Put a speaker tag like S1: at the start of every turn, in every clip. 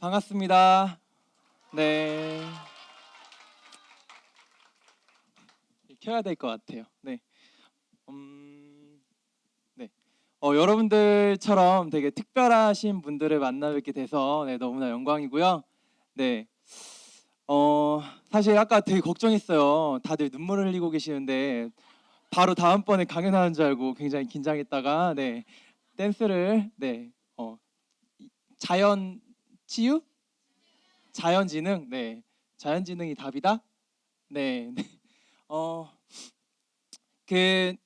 S1: 반갑습니다. 네. 켜야 될 것 같아요. 네. 네. 여러분들처럼 되게 특별하신 분들을 만나 뵙게 돼서 너무나 영광이고요. 네. 사실 아까 되게 걱정했어요. 다들 눈물을 흘리고 계시는데 바로 다음번에 강연하는 줄 알고 굉장히 긴장했다가 댄스를 자연 치유? 자연지능? 자연지능이 답이다? 네. 어, 그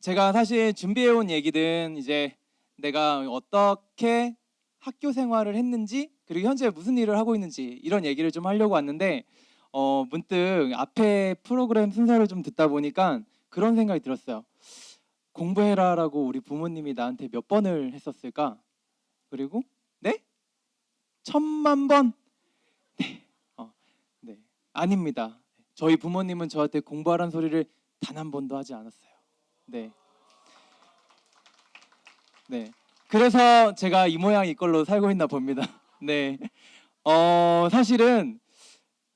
S1: 제가 사실 준비해온 얘기든 이제 내가 어떻게 학교 생활을 했는지 그리고 현재 무슨 일을 하고 있는지 이런 얘기를 좀 하려고 왔는데 문득 앞에 프로그램 순서를 좀 듣다 보니까 그런 생각이 들었어요. 공부해라라고 우리 부모님이 나한테 몇 번을 했었을까? 그리고 네? 1000만 번? 네. 네. 아닙니다. 저희 부모님은 저한테 공부하라는 소리를 단 한 번도 하지 않았어요. 네. 네. 그래서 제가 이 모양 이꼴로 살고 있나 봅니다. 네. 사실은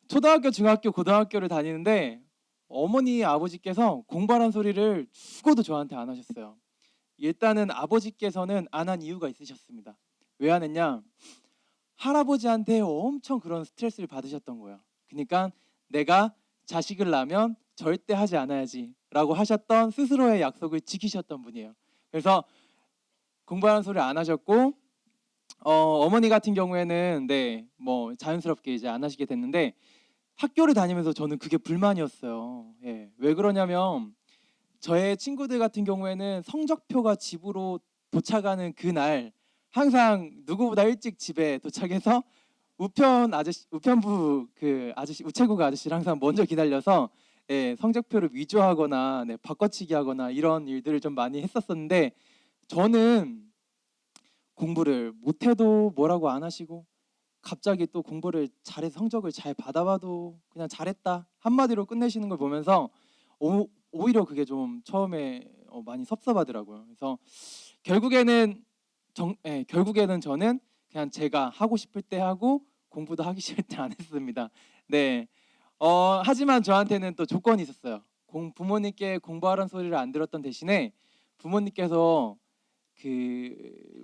S1: 초등학교, 중학교, 고등학교를 다니는데 어머니, 아버지께서 공부하라는 소리를 죽어도 저한테 안 하셨어요. 일단은 아버지께서는 안 한 이유가 있으셨습니다. 왜 안 했냐? 할아버지한테 엄청 그런 스트레스를 받으셨던 거예요. 그러니까 내가 자식을 낳으면 절대 하지 않아야지 라고 하셨던 스스로의 약속을 지키셨던 분이에요. 그래서 공부하는 소리 안 하셨고 어머니 같은 경우에는 뭐 자연스럽게 이제 안 하시게 됐는데 학교를 다니면서 저는 그게 불만이었어요. 예. 왜 그러냐면 저의 친구들 같은 경우에는 성적표가 집으로 도착하는 그날 항상 누구보다 일찍 집에 도착해서 우편부 그 아저씨 우체국 아저씨를 항상 먼저 기다려서 성적표를 위조하거나 바꿔치기 하거나 이런 일들을 좀 많이 했었었는데 저는 공부를 못해도 뭐라고 안 하시고 갑자기 또 공부를 잘해서 성적을 잘 받아봐도 그냥 잘했다 한마디로 끝내시는 걸 보면서 오히려 그게 좀 처음에 많이 섭섭하더라고요. 그래서 결국에는 결국에는 저는 그냥 제가 하고 싶을 때 하고 공부도 하기 싫을 때 안 했습니다. 네. 하지만 저한테는 또 조건이 있었어요. 부모님께 공부하라는 소리를 안 들었던 대신에 부모님께서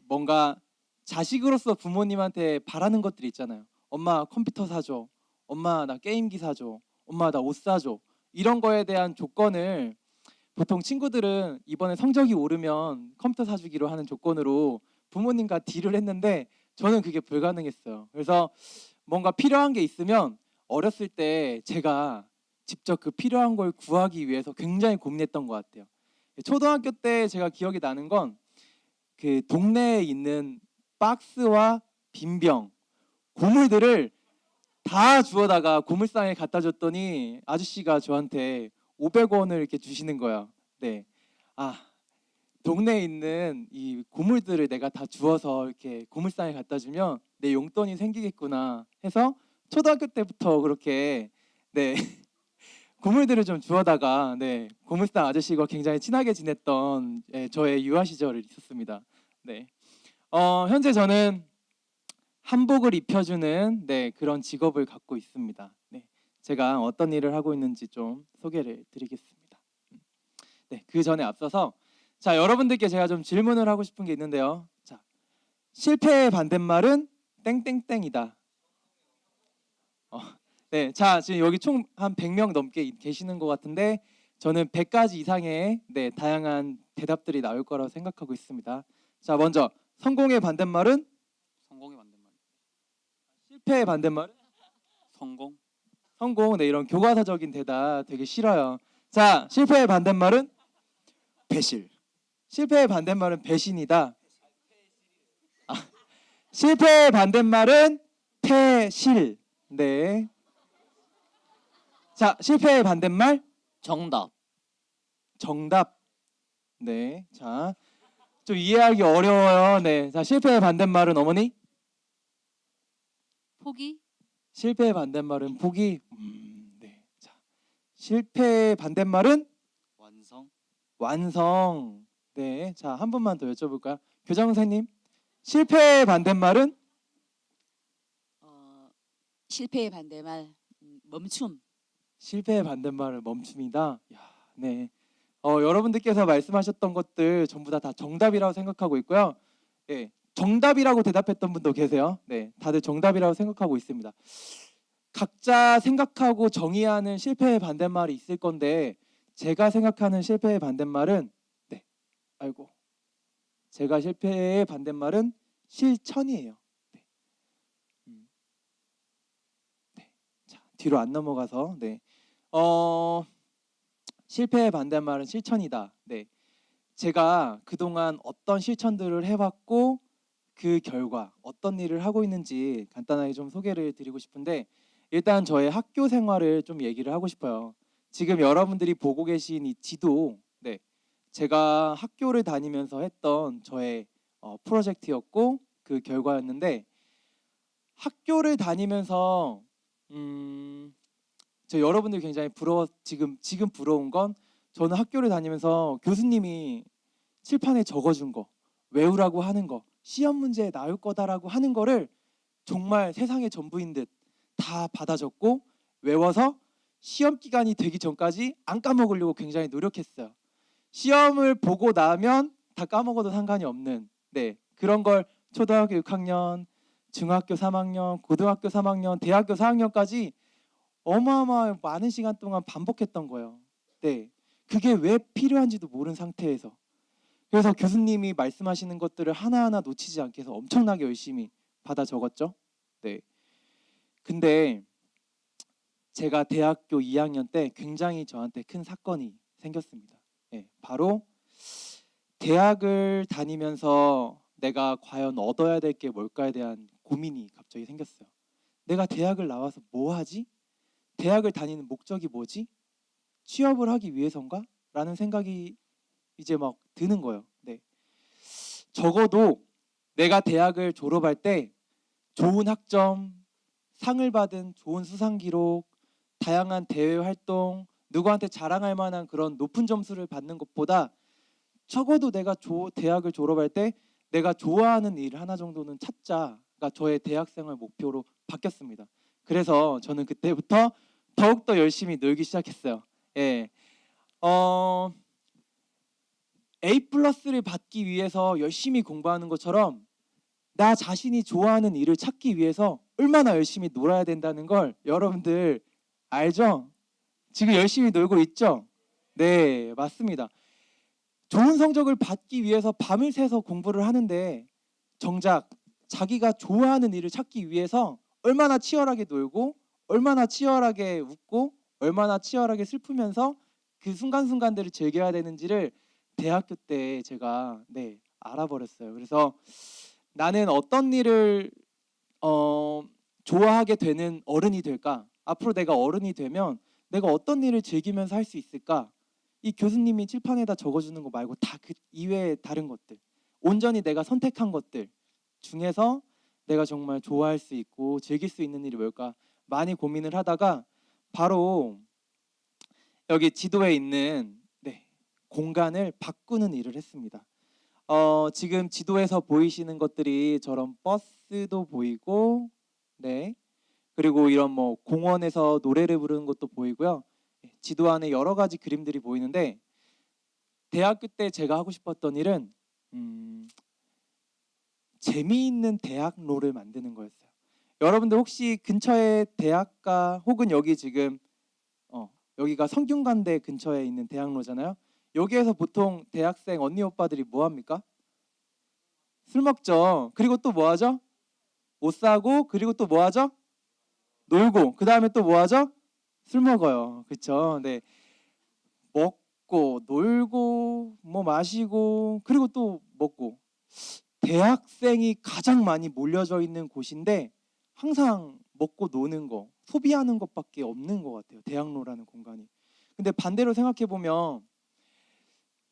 S1: 뭔가 자식으로서 부모님한테 바라는 것들이 있잖아요. 엄마 컴퓨터 사줘. 엄마 나 게임기 사줘. 엄마 나 옷 사줘. 이런 거에 대한 조건을 보통 친구들은 이번에 성적이 오르면 컴퓨터 사주기로 하는 조건으로 부모님과 딜을 했는데 저는 그게 불가능했어요. 그래서 뭔가 필요한 게 있으면 어렸을 때 제가 직접 그 필요한 걸 구하기 위해서 굉장히 고민했던 것 같아요. 초등학교 때 제가 기억이 나는 건 그 동네에 있는 박스와 빈병, 고물들을 다 주워다가 고물상에 갖다 줬더니 아저씨가 저한테 500원을 이렇게 주시는 거예요. 네. 아, 동네에 있는 이 고물들을 내가 다 주워서 이렇게 고물상에 갖다 주면 내 용돈이 생기겠구나 해서 초등학교 때부터 그렇게 네. 고물들을 좀 주워다가 고물상 아저씨가 굉장히 친하게 지냈던 저의 유아 시절이 있었습니다. 네. 현재 저는 한복을 입혀주는 그런 직업을 갖고 있습니다. 네. 제가 어떤 일을 하고 있는지 좀 소개를 드리겠습니다. 그 전에 앞서서 자 여러분들께 제가 좀 질문을 하고 싶은 게 있는데요. 자 실패의 반대말은 땡땡땡이다. 네, 자 지금 여기 총 한 100명 넘게 계시는 것 같은데 저는 100가지 이상의 다양한 대답들이 나올 거라고 생각하고 있습니다. 자 먼저 성공의 반대말은
S2: 성공의 반대말.
S1: 실패의 반대말은
S2: 성공.
S1: 성공. 네, 이런 교과서적인 대답 되게 싫어요. 자 실패의 반대말은 배실. 실패의 반대말은 배신이다. 아, 실패의 반대말은 패실. 네. 자 실패의 반대말
S2: 정답.
S1: 정답. 네. 자, 좀 이해하기 어려워요. 네. 자, 실패의 반대말은 어머니?
S3: 포기?
S1: 실패의 반대말은 포기. 네. 자, 실패의 반대말은
S2: 완성.
S1: 완성. 네. 자, 한 번만 더 여쭤볼까요? 교장 선생님. 실패의 반대말은
S3: 실패의 반대말 멈춤.
S1: 실패의 반대말은 멈춤이다. 야, 네. 여러분들께서 말씀하셨던 것들 전부 다 정답이라고 생각하고 있고요. 예, 정답이라고 대답했던 분도 계세요. 네, 다들 정답이라고 생각하고 있습니다. 각자 생각하고 정의하는 실패의 반대말이 있을 건데 제가 생각하는 실패의 반대말은 아이고, 제가 실패의 반대말은 실천이에요. 네. 네. 자, 뒤로 안 넘어가서 실패의 반대말은 실천이다. 네. 제가 그동안 어떤 실천들을 해왔고 그 결과 어떤 일을 하고 있는지 간단하게 좀 소개를 드리고 싶은데 일단 저의 학교 생활을 좀 얘기를 하고 싶어요. 지금 여러분들이 보고 계신 이 지도, 네, 제가 학교를 다니면서 했던 저의 프로젝트였고 그 결과였는데 학교를 다니면서 저 여러분들 굉장히 지금 부러운 건 저는 학교를 다니면서 교수님이 칠판에 적어준 거, 외우라고 하는 거, 시험 문제에 나올 거다라고 하는 거를 정말 세상의 전부인 듯 다 받아 적고 외워서 시험 기간이 되기 전까지 안 까먹으려고 굉장히 노력했어요. 시험을 보고 나면 다 까먹어도 상관이 없는 그런 걸 초등학교 6학년, 중학교 3학년, 고등학교 3학년, 대학교 4학년까지 어마어마한 많은 시간 동안 반복했던 거예요. 네, 그게 왜 필요한지도 모르는 상태에서 그래서 교수님이 말씀하시는 것들을 하나하나 놓치지 않게 해서 엄청나게 열심히 받아 적었죠. 네. 근데 제가 대학교 2학년 때 굉장히 저한테 큰 사건이 생겼습니다. 네, 바로 대학을 다니면서 내가 과연 얻어야 될 게 뭘까에 대한 고민이 갑자기 생겼어요. 내가 대학을 나와서 뭐 하지? 대학을 다니는 목적이 뭐지? 취업을 하기 위해서인가? 라는 생각이 이제 막 드는 거예요. 네. 적어도 내가 대학을 졸업할 때 좋은 학점, 상을 받은 좋은 수상 기록, 다양한 대외 활동, 누구한테 자랑할 만한 그런 높은 점수를 받는 것보다 적어도 내가 대학을 졸업할 때 내가 좋아하는 일 하나 정도는 찾자가 저의 대학생활 목표로 바뀌었습니다. 그래서 저는 그때부터 더욱더 열심히 놀기 시작했어요. 예. A+를 받기 위해서 열심히 공부하는 것처럼 나 자신이 좋아하는 일을 찾기 위해서 얼마나 열심히 놀아야 된다는 걸 여러분들 알죠? 지금 열심히 놀고 있죠? 네, 맞습니다. 좋은 성적을 받기 위해서 밤을 새서 공부를 하는데 정작 자기가 좋아하는 일을 찾기 위해서 얼마나 치열하게 놀고 얼마나 치열하게 웃고 얼마나 치열하게 슬프면서 그 순간순간들을 즐겨야 되는지를 대학교 때 제가 알아버렸어요. 그래서 나는 어떤 일을 좋아하게 되는 어른이 될까? 앞으로 내가 어른이 되면 내가 어떤 일을 즐기면서 할 수 있을까? 이 교수님이 칠판에다 적어주는 거 말고 다 그 이외의 다른 것들, 온전히 내가 선택한 것들 중에서 내가 정말 좋아할 수 있고 즐길 수 있는 일이 뭘까 많이 고민을 하다가 바로 여기 지도에 있는 공간을 바꾸는 일을 했습니다. 지금 지도에서 보이시는 것들이 저런 버스도 보이고, 그리고 이런 뭐 공원에서 노래를 부르는 것도 보이고요. 지도 안에 여러 가지 그림들이 보이는데 대학교 때 제가 하고 싶었던 일은 재미있는 대학로를 만드는 거였어요. 여러분들 혹시 근처에 대학가 혹은 여기 지금 여기가 성균관대 근처에 있는 대학로잖아요. 여기에서 보통 대학생 언니 오빠들이 뭐 합니까? 술 먹죠. 그리고 또 뭐 하죠? 옷 사고 그리고 또 뭐 하죠? 놀고 그 다음에 또 뭐 하죠? 술 먹어요. 그렇죠? 네. 먹고 놀고 뭐 마시고 그리고 또 먹고 대학생이 가장 많이 몰려져 있는 곳인데 항상 먹고 노는 거 소비하는 것밖에 없는 것 같아요. 대학로라는 공간이. 근데 반대로 생각해 보면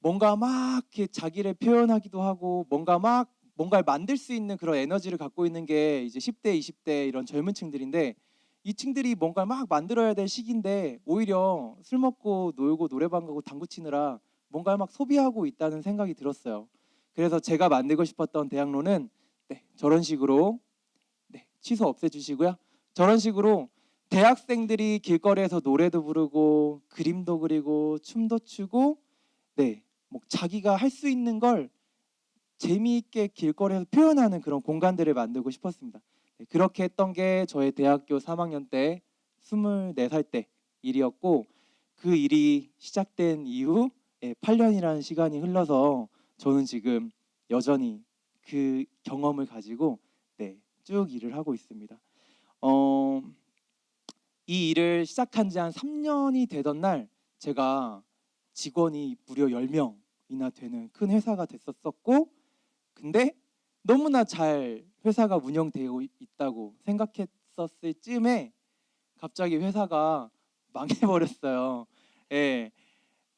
S1: 뭔가 막 이렇게 자기를 표현하기도 하고 뭔가를 만들 수 있는 그런 에너지를 갖고 있는 게 이제 10대, 20대 이런 젊은 층들인데 이 층들이 뭔가를 막 만들어야 될 시기인데 오히려 술 먹고 놀고 노래방 가고 당구 치느라 뭔가를 막 소비하고 있다는 생각이 들었어요. 그래서 제가 만들고 싶었던 대학로는 저런 식으로 취소 없애주시고요. 저런 식으로 대학생들이 길거리에서 노래도 부르고 그림도 그리고 춤도 추고 네, 뭐 자기가 할 수 있는 걸 재미있게 길거리에서 표현하는 그런 공간들을 만들고 싶었습니다. 네, 그렇게 했던 게 저의 대학교 3학년 때 24살 때 일이었고 그 일이 시작된 이후 8년이라는 시간이 흘러서 저는 지금 여전히 그 경험을 가지고 네, 쭉 일을 하고 있습니다. 이 일을 시작한 지 한 3년이 되던 날 제가 직원이 무려 10명이나 되는 큰 회사가 됐었고 근데 너무나 잘 회사가 운영되고 있다고 생각했었을 쯤에 갑자기 회사가 망해버렸어요. 예.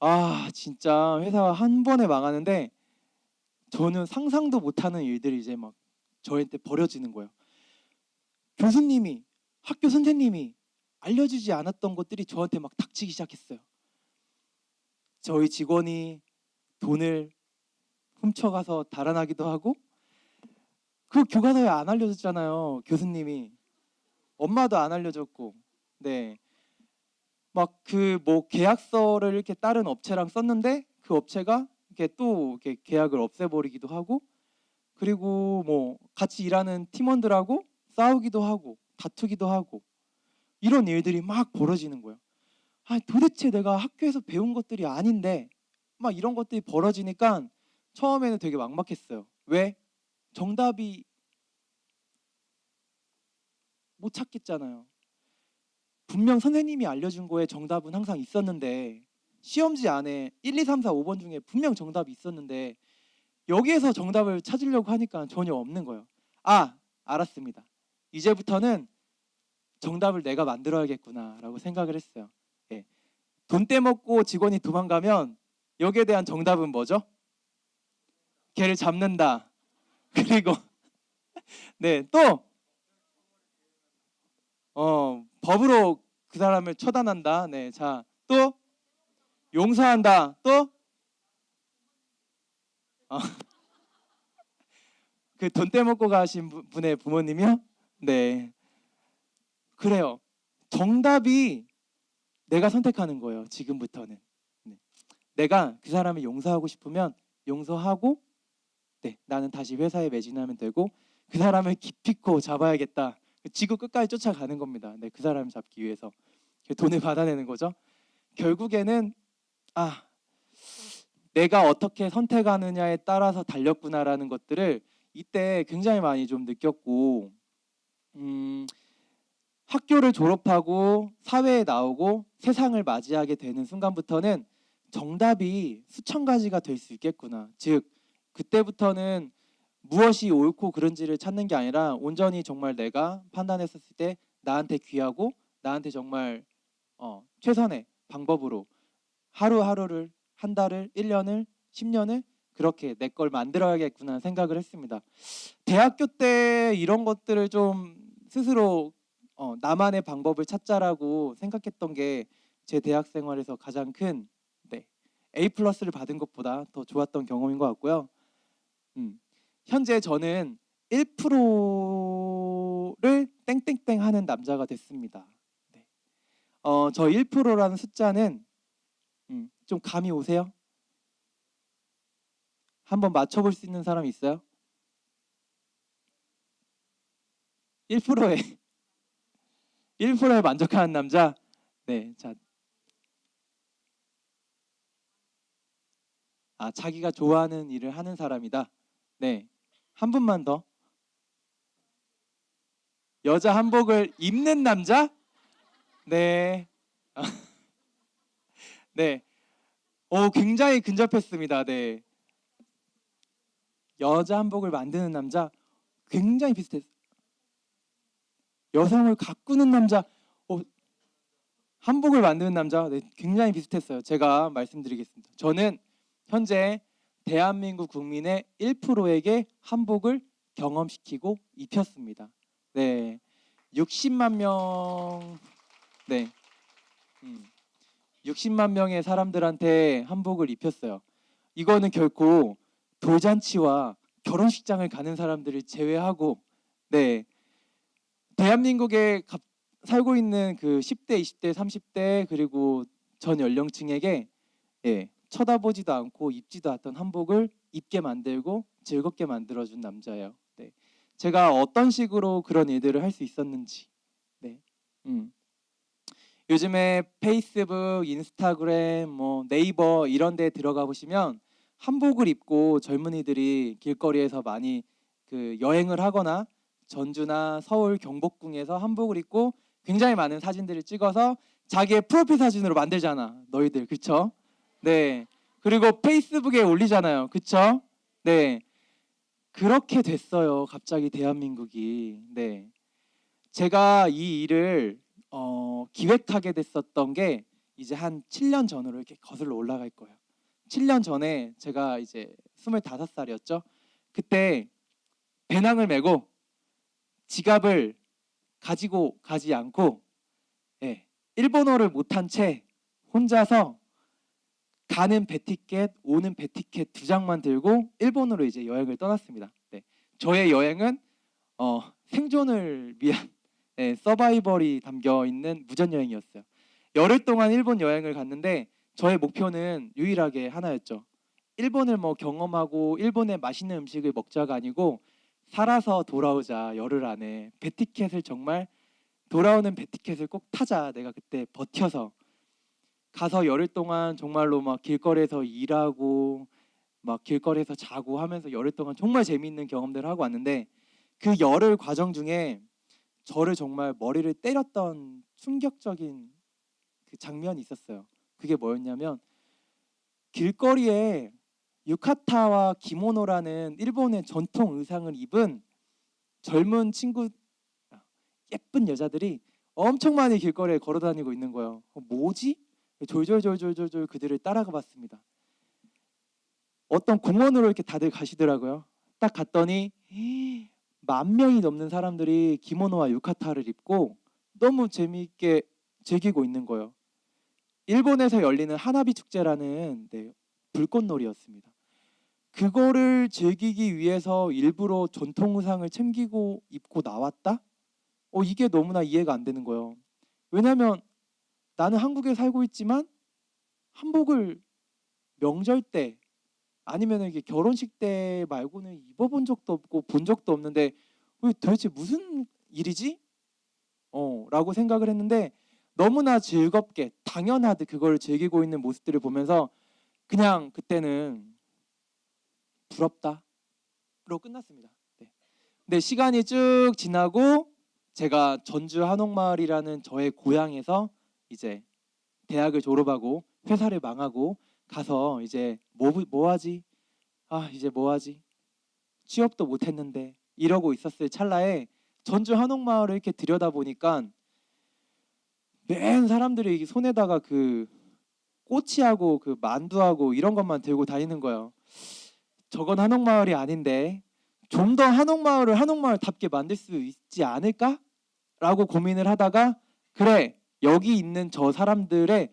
S1: 아 진짜 회사가 한 번에 망하는데 저는 상상도 못하는 일들이 이제 막 저한테 벌어지는 거예요. 교수님이 학교 선생님이 알려주지 않았던 것들이 저한테 막 닥치기 시작했어요. 저희 직원이 돈을 훔쳐가서 달아나기도 하고 그 교과서에 안 알려줬잖아요. 교수님이 엄마도 안 알려줬고 네. 막 그 뭐 계약서를 이렇게 다른 업체랑 썼는데 그 업체가 이렇게 또 이렇게 계약을 없애버리기도 하고 그리고 뭐 같이 일하는 팀원들하고 싸우기도 하고 다투기도 하고 이런 일들이 막 벌어지는 거예요. 아 도대체 내가 학교에서 배운 것들이 아닌데 막 이런 것들이 벌어지니까 처음에는 되게 막막했어요. 왜? 정답이 못 찾겠잖아요. 분명 선생님이 알려준 거에 정답은 항상 있었는데 시험지 안에 1, 2, 3, 4, 5번 중에 분명 정답이 있었는데 여기에서 정답을 찾으려고 하니까 전혀 없는 거예요. 아, 알았습니다. 이제부터는 정답을 내가 만들어야겠구나라고 생각을 했어요. 예. 돈 떼먹고 직원이 도망가면 여기에 대한 정답은 뭐죠? 걔를 잡는다. 그리고 네, 또 법으로 그 사람을 처단한다. 네, 자, 또 용서한다. 또 그 돈 떼먹고 가신 분의 부모님이요? 네, 그래요. 정답이 내가 선택하는 거예요. 지금부터는. 네. 내가 그 사람을 용서하고 싶으면 용서하고 네, 나는 다시 회사에 매진하면 되고 그 사람을 기피코 잡아야겠다. 지구 끝까지 쫓아가는 겁니다. 네, 그 사람을 잡기 위해서 돈을 받아내는 거죠. 결국에는 아, 내가 어떻게 선택하느냐에 따라서 달렸구나라는 것들을 이때 굉장히 많이 좀 느꼈고 학교를 졸업하고 사회에 나오고 세상을 맞이하게 되는 순간부터는 정답이 수천 가지가 될 수 있겠구나. 즉 그때부터는 무엇이 옳고 그른지를 찾는 게 아니라 온전히 정말 내가 판단했었을 때 나한테 귀하고 나한테 정말 최선의 방법으로 하루하루를 한 달을 1년을 10년을 그렇게 내 걸 만들어야겠구나 생각을 했습니다. 대학교 때 이런 것들을 좀 스스로 나만의 방법을 찾자라고 생각했던 게 제 대학 생활에서 가장 큰 네, A 플러스를 받은 것보다 더 좋았던 경험인 것 같고요. 현재 저는 1%를 땡땡땡 하는 남자가 됐습니다. 네. 저 1%라는 숫자는 좀 감이 오세요? 한번 맞춰볼 수 있는 사람 있어요? 1%에 1%에 만족하는 남자. 네, 자, 자기가 좋아하는 일을 하는 사람이다. 네, 한 분만 더. 여자 한복을 입는 남자? 네, 네, 굉장히 근접했습니다. 네, 여자 한복을 만드는 남자 굉장히 비슷했어요. 여성을 가꾸는 남자, 한복을 만드는 남자, 네, 굉장히 비슷했어요. 제가 말씀드리겠습니다. 저는 현재 대한민국 국민의 1%에게 한복을 경험시키고 입혔습니다. 네, 60만 명, 네, 60만 명의 사람들한테 한복을 입혔어요. 이거는 결코 돌잔치와 결혼식장을 가는 사람들을 제외하고, 네, 대한민국에 살고 있는 그 10대, 20대, 30대 그리고 전 연령층에게 쳐다보지도 않고 입지도 않던 한복을 입게 만들고 즐겁게 만들어준 남자예요. 네. 제가 어떤 식으로 그런 일들을 할 수 있었는지. 네. 요즘에 페이스북, 인스타그램, 뭐 네이버 이런 데 들어가 보시면 한복을 입고 젊은이들이 길거리에서 많이 그 여행을 하거나 전주나 서울 경복궁에서 한복을 입고 굉장히 많은 사진들을 찍어서 자기의 프로필 사진으로 만들잖아. 너희들. 그쵸? 네. 그리고 페이스북에 올리잖아요. 그쵸? 네. 그렇게 됐어요. 갑자기 대한민국이. 네. 제가 이 일을 기획하게 됐었던 게 이제 한 7년 전으로 이렇게 거슬러 올라갈 거예요. 7년 전에 제가 이제 25살이었죠. 그때 배낭을 메고 지갑을 가지고 가지 않고 일본어를 못한 채 혼자서 가는 배티켓, 오는 배티켓 2장만 들고 일본으로 이제 여행을 떠났습니다. 네. 저의 여행은 생존을 위한 서바이벌이 담겨 있는 무전 여행이었어요. 열흘 동안 일본 여행을 갔는데 저의 목표는 유일하게 하나였죠. 일본을 뭐 경험하고 일본의 맛있는 음식을 먹자가 아니고 살아서 돌아오자. 열흘 안에 배티켓을 정말 돌아오는 배티켓을 꼭 타자. 내가 그때 버텨서 가서 열흘 동안 정말로 막 길거리에서 일하고 막 길거리에서 자고 하면서 열흘 동안 정말 재미있는 경험들을 하고 왔는데 그 열흘 과정 중에 저를 정말 머리를 때렸던 충격적인 그 장면이 있었어요. 그게 뭐였냐면 길거리에 유카타와 기모노라는 일본의 전통 의상을 입은 젊은 친구, 예쁜 여자들이 엄청 많이 길거리에 걸어다니고 있는 거예요. 뭐지? 졸졸졸졸졸 그들을 따라가 봤습니다. 어떤 공원으로 이렇게 다들 가시더라고요. 딱 갔더니 10,000명이 넘는 사람들이 기모노와 유카타를 입고 너무 재미있게 즐기고 있는 거예요. 일본에서 열리는 하나비 축제라는 불꽃놀이였습니다. 그거를 즐기기 위해서 일부러 전통 의상을 챙기고 입고 나왔다? 이게 너무나 이해가 안 되는 거예요. 왜냐하면 나는 한국에 살고 있지만 한복을 명절 때 아니면 이게 결혼식 때 말고는 입어본 적도 없고 본 적도 없는데 도대체 무슨 일이지? 라고 생각을 했는데 너무나 즐겁게 당연하듯 그걸 즐기고 있는 모습들을 보면서 그냥 그때는 부럽다로 끝났습니다. 네. 근데 시간이 쭉 지나고 제가 전주 한옥마을이라는 저의 고향에서 이제 대학을 졸업하고 회사를 망하고 가서 이제 뭐 하지? 이제 뭐 하지? 취업도 못 했는데 이러고 있었을 찰나에 전주 한옥마을을 이렇게 들여다보니까 맨 사람들이 손에다가 그 꼬치하고 그 만두하고 이런 것만 들고 다니는 거예요. 저건 한옥마을이 아닌데 좀 더 한옥마을을 한옥마을답게 만들 수 있지 않을까? 라고 고민을 하다가 그래, 여기 있는 저 사람들의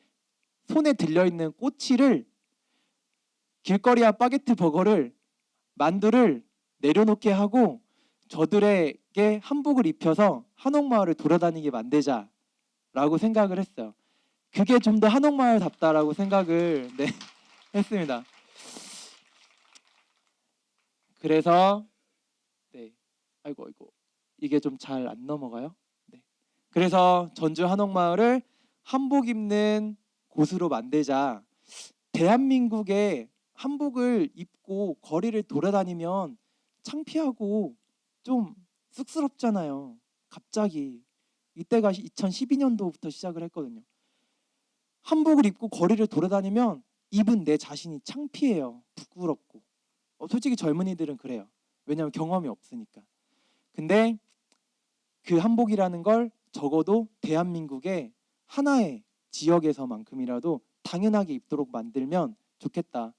S1: 손에 들려있는 꼬치를 길거리와 바게트 버거를 만두를 내려놓게 하고 저들에게 한복을 입혀서 한옥마을을 돌아다니게 만들자라고 생각을 했어요. 그게 좀 더 한옥마을답다라고 생각을 했습니다. 그래서 아이고 이게 좀 잘 안 넘어가요. 그래서 전주 한옥마을을 한복 입는 곳으로 만들자. 대한민국에 한복을 입고 거리를 돌아다니면 창피하고 좀 쑥스럽잖아요. 갑자기 이때가 2012년도부터 시작을 했거든요. 한복을 입고 거리를 돌아다니면 입은 내 자신이 창피해요. 부끄럽고. 솔직히 젊은이들은 그래요. 왜냐하면 경험이 없으니까. 근데 그 한복이라는 걸 적어도 대한민국의 하나의 지역에서만큼이라도 당연하게 입도록 만들면 좋겠다.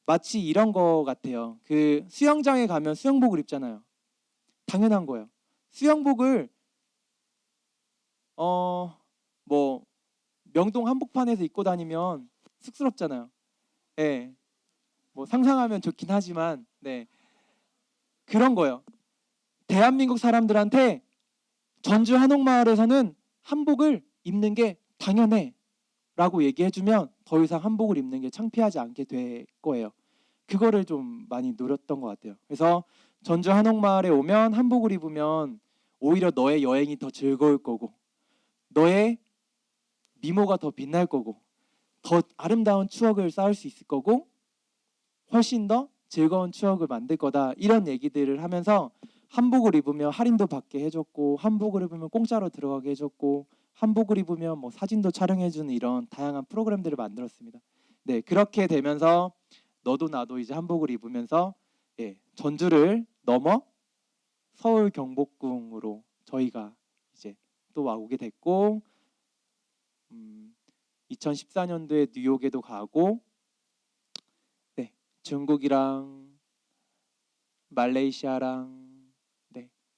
S1: 마치 이런 거 같아요. 그 수영장에 가면 수영복을 입잖아요. 당연한 거예요. 수영복을 뭐 명동 한복판에서 입고 다니면 쑥스럽잖아요. 네. 뭐 상상하면 좋긴 하지만 그런 거예요. 대한민국 사람들한테 전주 한옥마을에서는 한복을 입는 게 당연해 라고 얘기해주면 더 이상 한복을 입는 게 창피하지 않게 될 거예요. 그거를 좀 많이 노렸던 것 같아요. 그래서 전주 한옥마을에 오면 한복을 입으면 오히려 너의 여행이 더 즐거울 거고 너의 미모가 더 빛날 거고 더 아름다운 추억을 쌓을 수 있을 거고 훨씬 더 즐거운 추억을 만들 거다, 이런 얘기들을 하면서 한복을 입으면 할인도 받게 해줬고 한복을 입으면 공짜로 들어가게 해줬고 한복을 입으면 뭐 사진도 촬영해주는 이런 다양한 프로그램들을 만들었습니다. 네, 그렇게 되면서 너도 나도 이제 한복을 입으면서 전주를 넘어 서울 경복궁으로 저희가 이제 또 와오게 됐고 2014년도에 뉴욕에도 가고 중국이랑 말레이시아랑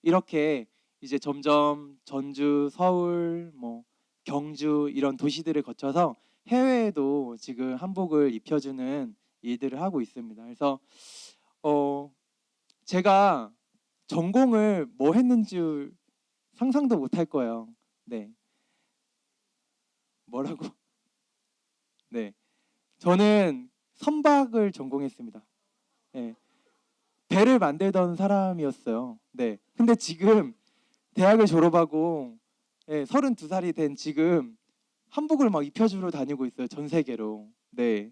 S1: 이렇게 이제 점점 전주, 서울, 뭐 경주 이런 도시들을 거쳐서 해외에도 지금 한복을 입혀주는 일들을 하고 있습니다. 그래서 제가 전공을 뭐 했는지 상상도 못할 거예요. 네. 뭐라고? 네. 저는 선박을 전공했습니다. 네. 배를 만들던 사람이었어요. 네. 근데 지금 대학을 졸업하고 32살이 된 지금 한복을 막 입혀주러 다니고 있어요. 전 세계로. 네.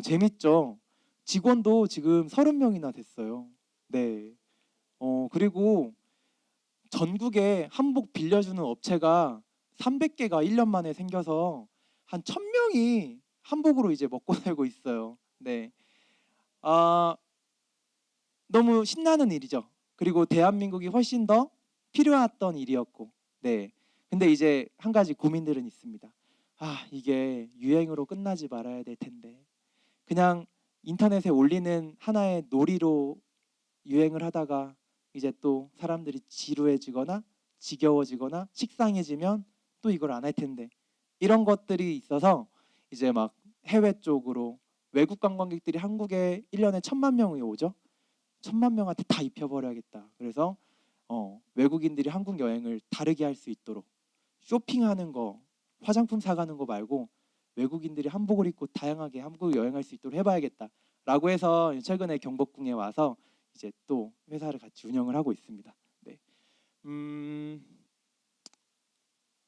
S1: 재밌죠. 직원도 지금 30명이나 됐어요. 네. 그리고 전국에 한복 빌려주는 업체가 300개가 1년 만에 생겨서 한 1000명이 한복으로 이제 먹고 살고 있어요. 네. 너무 신나는 일이죠. 그리고 대한민국이 훨씬 더 필요했던 일이었고, 네. 근데 이제 한 가지 고민들은 있습니다. 이게 유행으로 끝나지 말아야 될 텐데, 그냥 인터넷에 올리는 하나의 놀이로 유행을 하다가 이제 또 사람들이 지루해지거나 지겨워지거나 식상해지면 또 이걸 안 할 텐데, 이런 것들이 있어서 이제 막 해외 쪽으로 외국 관광객들이 한국에 1년에 1000만 명이 오죠. 1000만 명한테 다 입혀버려야겠다. 그래서 외국인들이 한국 여행을 다르게 할 수 있도록 쇼핑하는 거, 화장품 사가는 거 말고 외국인들이 한복을 입고 다양하게 한국 여행할 수 있도록 해봐야겠다라고 해서 최근에 경복궁에 와서 이제 또 회사를 같이 운영을 하고 있습니다. 네.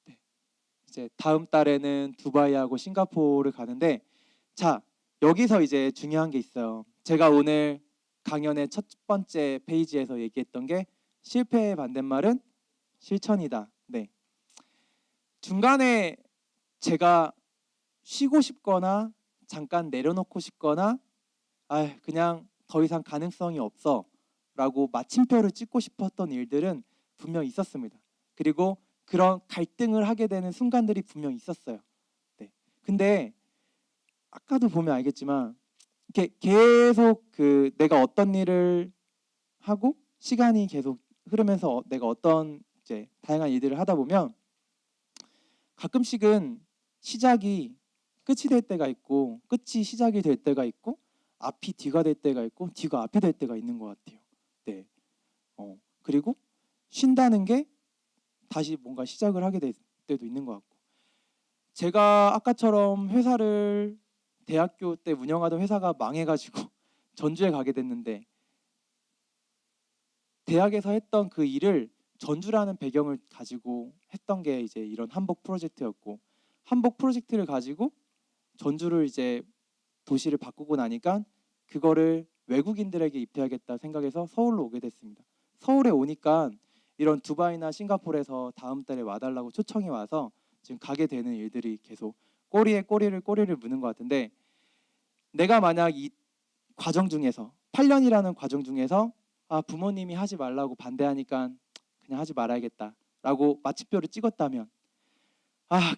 S1: 네. 이제 다음 달에는 두바이하고 싱가포르를 가는데, 자, 여기서 이제 중요한 게 있어요. 제가 오늘 강연의 첫 번째 페이지에서 얘기했던 게 실패의 반대말은 실천이다. 네. 중간에 제가 쉬고 싶거나 잠깐 내려놓고 싶거나 그냥 더 이상 가능성이 없어 라고 마침표를 찍고 싶었던 일들은 분명 있었습니다. 그리고 그런 갈등을 하게 되는 순간들이 분명 있었어요. 네. 근데 아까도 보면 알겠지만 이렇게 계속 내가 어떤 일을 하고 시간이 계속 흐르면서 내가 어떤 이제 다양한 일들을 하다 보면 가끔씩은 시작이 끝이 될 때가 있고 끝이 시작이 될 때가 있고 앞이 뒤가 될 때가 있고 뒤가 앞이 될 때가 있는 것 같아요. 네. 그리고 쉰다는 게 다시 뭔가 시작을 하게 될 때도 있는 것 같고, 제가 아까처럼 회사를 대학교 때 운영하던 회사가 망해가지고 전주에 가게 됐는데, 대학에서 했던 그 일을 전주라는 배경을 가지고 했던 게 이제 이런 한복 프로젝트였고, 한복 프로젝트를 가지고 전주를 이제 도시를 바꾸고 나니까 그거를 외국인들에게 입혀야겠다 생각해서 서울로 오게 됐습니다. 서울에 오니까 이런 두바이나 싱가포르에서 다음 달에 와달라고 초청이 와서 지금 가게 되는 일들이 계속 꼬리에 꼬리를 무는 것 같은데, 내가 만약 이 과정 중에서 8년이라는 과정 중에서 부모님이 하지 말라고 반대하니까 그냥 하지 말아야겠다라고 마침표를 찍었다면,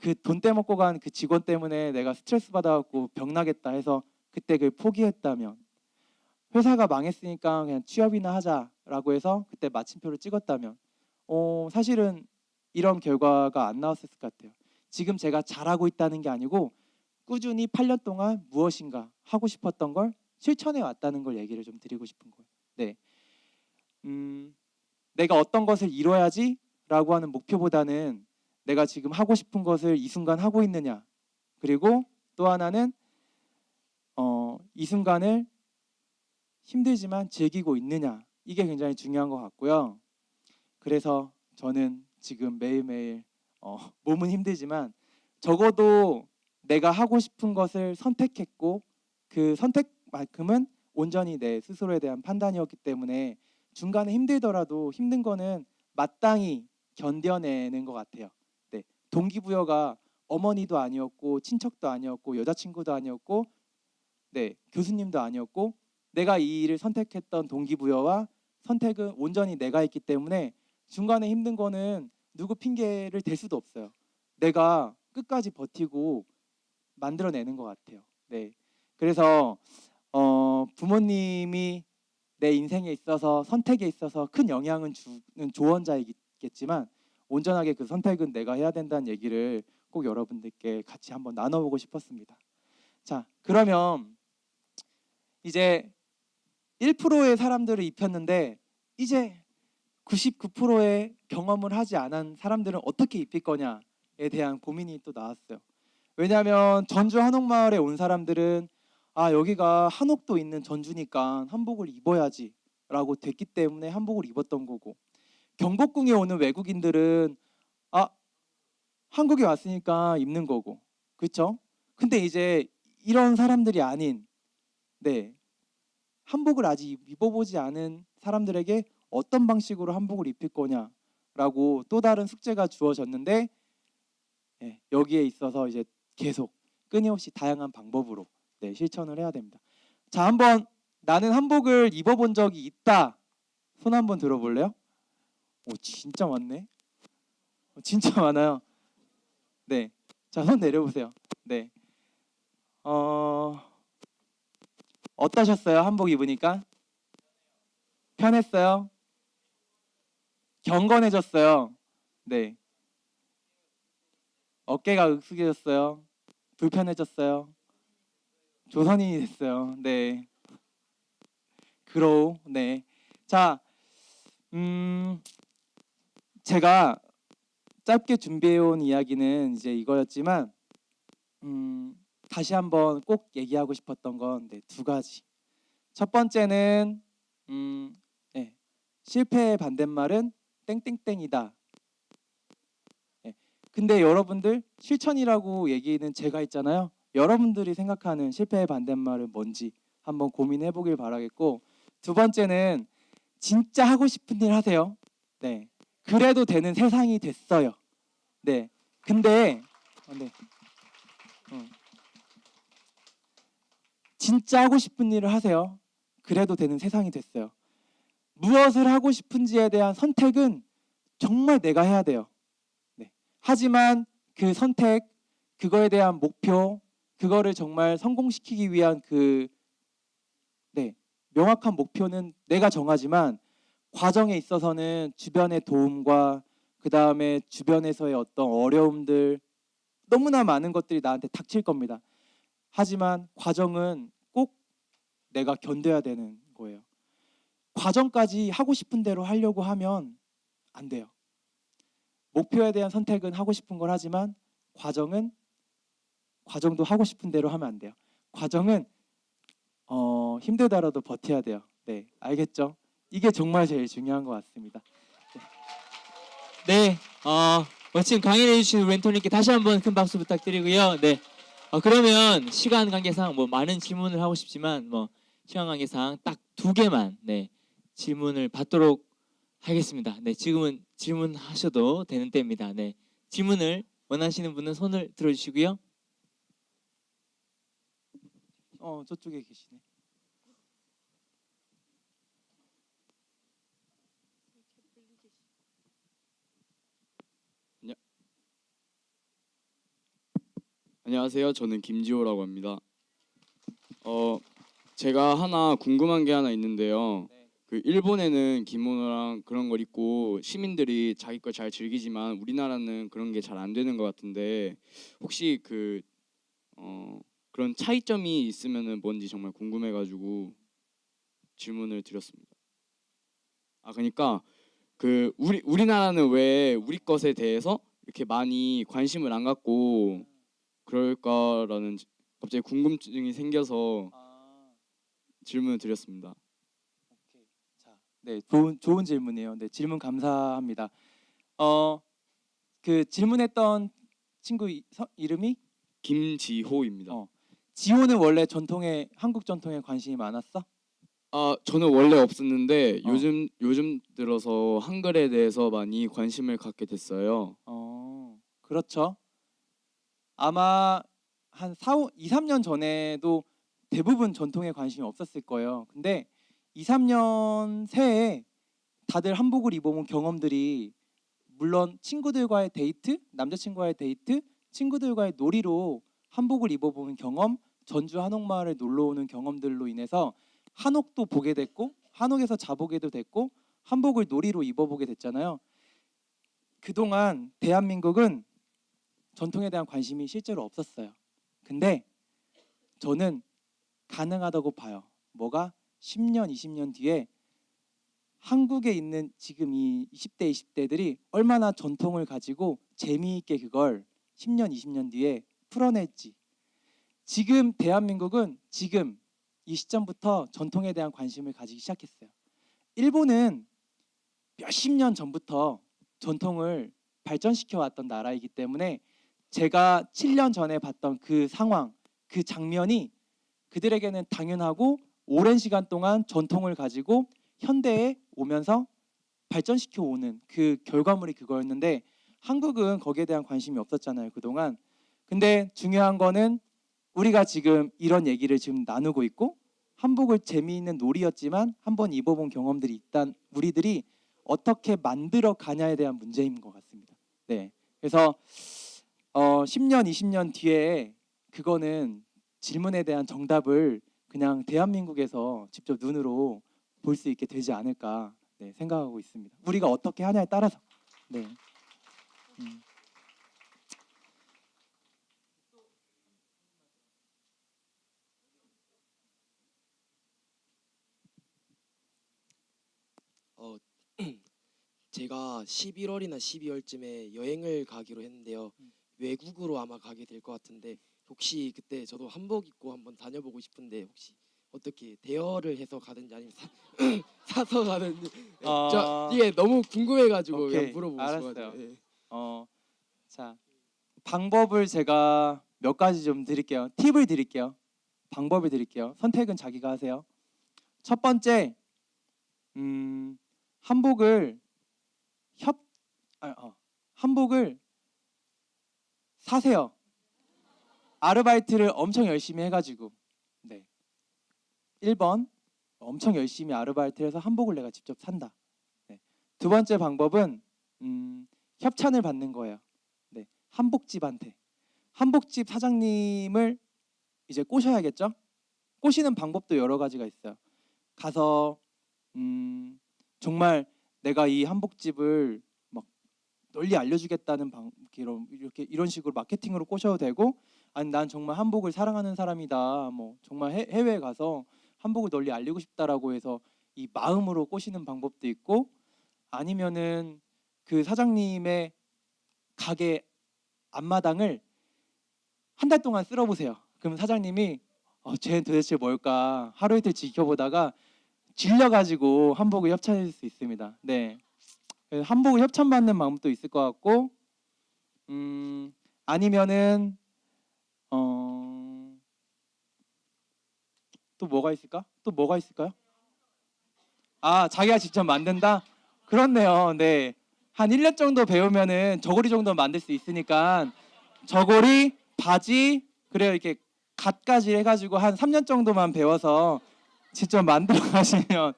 S1: 그 돈 떼먹고 간 그 직원 때문에 내가 스트레스 받아갖고 병나겠다 해서 그때 포기했다면, 회사가 망했으니까 그냥 취업이나 하자라고 해서 그때 마침표를 찍었다면, 사실은 이런 결과가 안 나왔을 것 같아요. 지금 제가 잘하고 있다는 게 아니고 꾸준히 8년 동안 무엇인가 하고 싶었던 걸 실천해 왔다는 걸 얘기를 좀 드리고 싶은 거예요. 네. 내가 어떤 것을 이뤄야지 있느냐라고 하는 목표보다는 내가 지금 하고 싶은 것을 이 순간 하고 있느냐, 그리고 또 하나는 이 순간을 힘들지만 즐기고 있느냐, 이게 굉장히 중요한 것 같고요. 그래서 저는 지금 매일매일 몸은 힘들지만 적어도 내가 하고 싶은 것을 선택했고 그 선택만큼은 온전히 내 스스로에 대한 판단이었기 때문에 중간에 힘들더라도 힘든 거는 마땅히 견뎌내는 것 같아요. 네, 동기부여가 어머니도 아니었고 친척도 아니었고 여자친구도 아니었고 네, 교수님도 아니었고 내가 이 일을 선택했던 동기부여와 선택은 온전히 내가 했기 때문에 중간에 힘든 거는 누구 핑계를 댈 수도 없어요. 내가 끝까지 버티고 만들어내는 것 같아요. 네, 그래서 부모님이 내 인생에 있어서 선택에 있어서 큰 영향은 주는 조언자이겠지만 온전하게 그 선택은 내가 해야 된다는 얘기를 꼭 여러분들께 같이 한번 나눠보고 싶었습니다. 자, 그러면 이제 1%의 사람들을 입혔는데 이제 99%의 경험을 하지 않은 사람들은 어떻게 입힐 거냐에 대한 고민이 또 나왔어요. 왜냐하면 전주 한옥마을에 온 사람들은 여기가 한옥도 있는 전주니까 한복을 입어야지 라고 됐기 때문에 한복을 입었던 거고, 경복궁에 오는 외국인들은 한국에 왔으니까 입는 거고, 그렇죠? 근데 이제 이런 사람들이 아닌 한복을 아직 입어보지 않은 사람들에게 어떤 방식으로 한복을 입힐 거냐라고 또 다른 숙제가 주어졌는데, 여기에 있어서 이제 계속 끊임없이 다양한 방법으로 실천을 해야 됩니다. 자, 한번 나는 한복을 입어본 적이 있다, 손 한번 들어볼래요? 오, 진짜 많네. 진짜 많아요. 네, 자, 손 내려보세요. 네, 어떠셨어요? 한복 입으니까 편했어요? 경건해졌어요? 네, 어깨가 으쓱해졌어요? 불편해졌어요? 조선인이 됐어요. 네, 그로우. 네, 자, 제가 짧게 준비해온 이야기는 이제 이거였지만 다시 한번 꼭 얘기하고 싶었던 건 두 가지. 첫 번째는 실패의 반대말은 땡땡땡이다. 근데 여러분들 실천이라고 얘기는 제가 했잖아요. 여러분들이 생각하는 실패의 반대말은 뭔지 한번 고민해 보길 바라겠고, 두 번째는 진짜 하고 싶은 일 하세요. 네, 그래도 되는 세상이 됐어요. 네, 근데 진짜 하고 싶은 일을 하세요. 그래도 되는 세상이 됐어요. 무엇을 하고 싶은지에 대한 선택은 정말 내가 해야 돼요. 네, 하지만 그 선택, 그거에 대한 목표, 그거를 정말 성공시키기 위한 명확한 목표는 내가 정하지만 과정에 있어서는 주변의 도움과 그 다음에 주변에서의 어떤 어려움들, 너무나 많은 것들이 나한테 닥칠 겁니다. 하지만 과정은 꼭 내가 견뎌야 되는 거예요. 과정까지 하고 싶은 대로 하려고 하면 안 돼요. 목표에 대한 선택은 하고 싶은 걸 하지만 과정도 하고 싶은 대로 하면 안 돼요. 과정은 힘들더라도 버텨야 돼요. 네, 알겠죠? 이게 정말 제일 중요한 것 같습니다.
S4: 네, 멋진 강의를 해주신 멘토님께 다시 한번 큰 박수 부탁드리고요. 네, 그러면 시간 관계상 많은 질문을 하고 싶지만 시간 관계상 딱 2개만 질문을 받도록 하겠습니다. 네, 지금은 질문하셔도 되는 때입니다. 네, 질문을 원하시는 분은 손을 들어주시고요.
S1: 저쪽에 계시네.
S5: 안녕하세요. 저는 김지호라고 합니다. 제가 하나 궁금한 게 하나 있는데요.
S1: 네.
S5: 그 일본에는 기모노랑 그런 걸 입고 시민들이 자기 걸 잘 즐기지만 우리나라는 그런 게 잘 안 되는 것 같은데, 혹시 그런 차이점이 있으면은 뭔지 정말 궁금해가지고 질문을 드렸습니다. 그러니까 그 우리나라는 왜 우리 것에 대해서 이렇게 많이 관심을 안 갖고 그럴까라는 갑자기 궁금증이 생겨서 질문을 드렸습니다.
S1: 오케이. 자, 네, 좋은 질문이에요. 네, 질문 감사합니다. 그 질문했던 친구 이름이
S5: 김지호입니다.
S1: 지호는 원래 한국 전통에 관심이 많았어?
S5: 저는 원래 없었는데
S1: 어.
S5: 요즘 들어서 한글에 대해서 많이 관심을 갖게 됐어요.
S1: 그렇죠. 아마 한 2, 3년 전에도 대부분 전통에 관심이 없었을 거예요. 근데 2, 3년 새에 다들 한복을 입어본 경험들이 물론 친구들과의 데이트, 남자친구와의 데이트, 친구들과의 놀이로 한복을 입어보는 경험, 전주 한옥마을에 놀러 오는 경험들로 인해서 한옥도 보게 됐고 한옥에서 자보게도 됐고 한복을 놀이로 입어보게 됐잖아요. 그동안 대한민국은 전통에 대한 관심이 실제로 없었어요. 근데 저는 가능하다고 봐요. 뭐가 10년, 20년 뒤에 한국에 있는 지금 이 20대, 20대들이 얼마나 전통을 가지고 재미있게 그걸 10년, 20년 뒤에 풀어낼지. 지금 대한민국은 지금 이 시점부터 전통에 대한 관심을 가지기 시작했어요. 일본은 몇십 년 전부터 전통을 발전시켜 왔던 나라이기 때문에 제가 7년 전에 봤던 그 상황, 그 장면이 그들에게는 당연하고 오랜 시간 동안 전통을 가지고 현대에 오면서 발전시켜 오는 그 결과물이 그거였는데 한국은 거기에 대한 관심이 없었잖아요, 그동안. 근데 중요한 거는 우리가 지금 이런 얘기를 지금 나누고 있고 한복을 재미있는 놀이였지만 한번 입어본 경험들이 있단 우리들이 어떻게 만들어 가냐에 대한 문제인 것 같습니다. 네, 그래서 10년, 20년 뒤에 그거는 질문에 대한 정답을 그냥 대한민국에서 직접 눈으로 볼 수 있게 되지 않을까 생각하고 있습니다. 우리가 어떻게 하냐에 따라서. 네.
S6: 제가 11월이나 12월쯤에 여행을 가기로 했는데요. 외국으로 아마 가게 될 것 같은데 혹시 그때 저도 한복 입고 한번 다녀보고 싶은데 혹시 어떻게 대여를 해서 가든지 아니면 사서 가든지 저 이게 너무 궁금해가지고
S1: 오케이,
S6: 그냥 물어보고
S1: 알았어요.
S6: 싶어가지고. 예.
S1: 자, 방법을 제가 몇 가지 좀 드릴게요. 팁을 드릴게요. 방법을 드릴게요. 선택은 자기가 하세요. 첫 번째, 한복을 한복을 사세요. 아르바이트를 엄청 열심히 해가지고. 네. 1번, 엄청 열심히 아르바이트를 해서 한복을 내가 직접 산다. 네. 두 번째 방법은 협찬을 받는 거예요. 네. 한복집한테. 한복집 사장님을 이제 꼬셔야겠죠? 꼬시는 방법도 여러 가지가 있어요. 가서 정말 내가 이 한복집을 막 널리 알려주겠다는 이런 식으로 마케팅으로 꼬셔도 되고, 아니 난 정말 한복을 사랑하는 사람이다. 뭐 정말 해외에 가서 한복을 널리 알리고 싶다라고 해서 이 마음으로 꼬시는 방법도 있고, 아니면은 그 사장님의 가게 앞마당을 한 달 동안 쓸어보세요. 그럼 사장님이 쟤는 도대체 뭘까 하루 이틀 지켜보다가 질려가지고 한복을 협찬해 줄 수 있습니다. 네, 한복을 협찬받는 방법도 있을 것 같고, 아니면은 또 뭐가 있을까? 또 뭐가 있을까요? 자기가 직접 만든다? 그렇네요. 네, 한 1년 정도 배우면은 저고리 정도 만들 수 있으니까 저고리, 바지, 그래요, 이렇게 갓까지 해가지고 한 3년 정도만 배워서 직접 만들어 가시면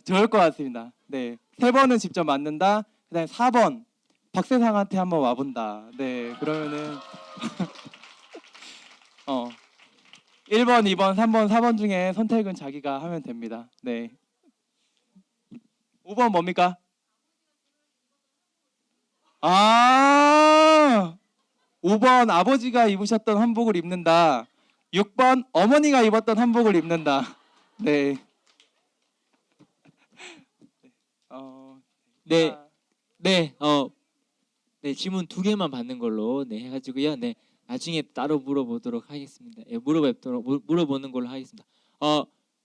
S1: 좋을 것 같습니다. 네, 3번은 직접 만든다. 그다음에 4번 박세상한테 한번 와본다. 네, 그러면은 1번, 2번, 3번, 4번 중에 선택은 자기가 하면 됩니다. 네. 5번 뭡니까? 5번 아버지가 입으셨던 한복을 입는다. 6번 어머니가 입었던 한복을 입는다. 네.
S4: 네. 네, 네 질문 2개만 받는 걸로 네 해가지고요. 네 나중에 따로 물어보도록 하겠습니다. 예, 물어보는 걸로 하겠습니다.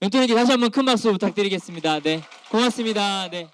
S4: 멘토님께 다시 한번 큰 박수 부탁드리겠습니다. 네, 고맙습니다. 네.